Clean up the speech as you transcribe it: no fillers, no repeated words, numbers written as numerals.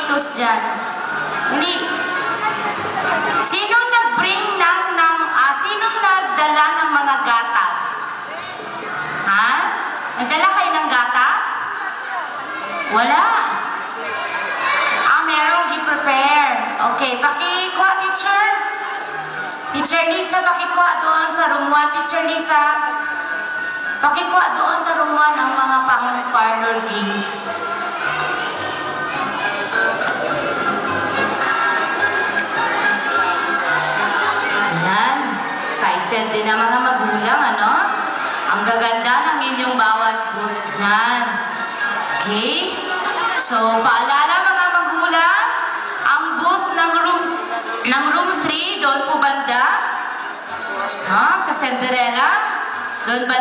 titos dyan. Hindi. Sinong nag-bring sinong nagdala ng mga gatas? Ha? Nagdala kayo ng gatas? Wala. Merong gi-prepare. Okay, pakikuha, teacher. Teacher Lisa, pakikuha doon sa room 1. Teacher Lisa, pakikuha doon sa room 1 ang mga pang-parlor games. Ayan. Excited din ang mga magulang, ano? Ang gaganda ng inyong bawat booth dyan. Okay? So, paalala mga magulang, ang booth ng room 3, doon po banda. Sa Cinderella, doon banda.